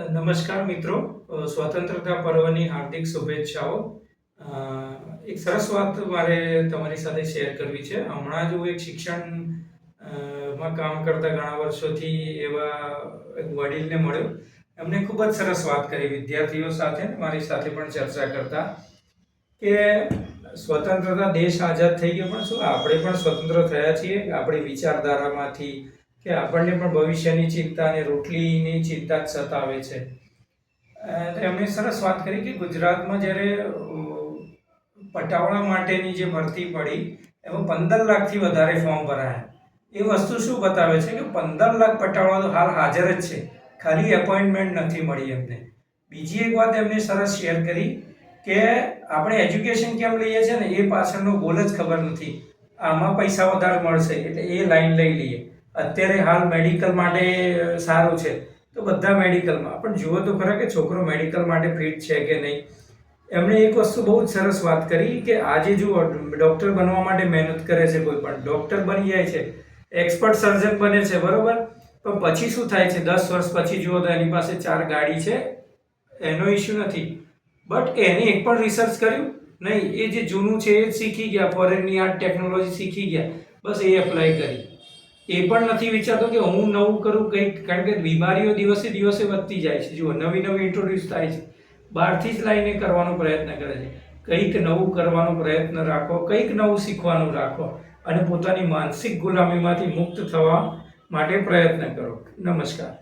નમસ્કાર મિત્રો, સ્વતંત્રતા પર્વની હાર્દિક શુભેચ્છાઓ. એક સરસ વાત મારે તમારી સાથે શેર કરવી છે. હમણાં જ હું એક શિક્ષણમાં કામ કરતા ઘણા વર્ષોથી એવા એક વડીલને મળ્યો. એમને ખૂબ જ સરસ વાત કરી વિદ્યાર્થીઓ સાથે, મારી સાથે પણ ચર્ચા કરતા કે સ્વતંત્રતા દેશ આઝાદ થઈ ગયો, પણ શું આપણે પણ સ્વતંત્ર થયા છીએ આપણી વિચારધારામાંથી, કે આપણને પણ ભવિષ્યની ચિંતા અને રોટલીની ચિંતા જ સતાવે છે. એમણે સરસ વાત કરી કે ગુજરાતમાં જ્યારે પટાવાળા માટેની જે ભરતી પડી એમાં 15 લાખથી વધારે ફોર્મ ભરાયા. એ વસ્તુ શું બતાવે છે કે 15 લાખ પટાવાળા તો હાલ હાજર જ છે, ખાલી એપોઇન્ટમેન્ટ નથી મળી એમને. બીજી એક વાત એમને સરસ શેર કરી કે આપણે એજ્યુકેશન કેમ લઈએ છીએ ને એ પાછળનો ગોલ જ ખબર નથી. આમાં પૈસા વધારે મળશે એટલે એ લાઈન લઈ લઈએ. અત્યારે હાલ મેડિકલ માટે સારું છે તો બધા મેડિકલમાં, પણ જુઓ તો ખરા કે છોકરો મેડિકલ માટે ફિટ છે કે નહીં. એમણે એક વસ્તુ બહુ જ સરસ વાત કરી કે આજે જુઓ, ડૉક્ટર બનવા માટે મહેનત કરે છે, કોઈ પણ ડૉક્ટર બની જાય છે, એક્સપર્ટ સર્જન બને છે, બરોબર. પણ પછી શું થાય છે? 10 વર્ષ પછી જુઓ તો એની પાસે 4 ગાડી છે, એનો ઇશ્યુ નથી, બટ એને એક પણ રિસર્ચ કર્યું નહીં. એ જે જૂનું છે એ જ શીખી ગયા, ફોરેનની આ ટેકનોલોજી શીખી ગયા, બસ એ એપ્લાય કરી. એ પણ નથી વિચારતો કે હું નવું કરું કંઈક, કારણ કે બીમારીઓ દિવસે દિવસે વધતી જાય છે. જુઓ, નવી નવી ઇન્ટ્રોડ્યુસ થાય છે, બહારથી જ લાવીને કરવાનો પ્રયત્ન કરે છે. કંઈક નવું કરવાનો પ્રયત્ન રાખો, કંઈક નવું શીખવાનું રાખો અને પોતાની માનસિક ગુલામીમાંથી મુક્ત થવા માટે પ્રયત્ન કરો. નમસ્કાર.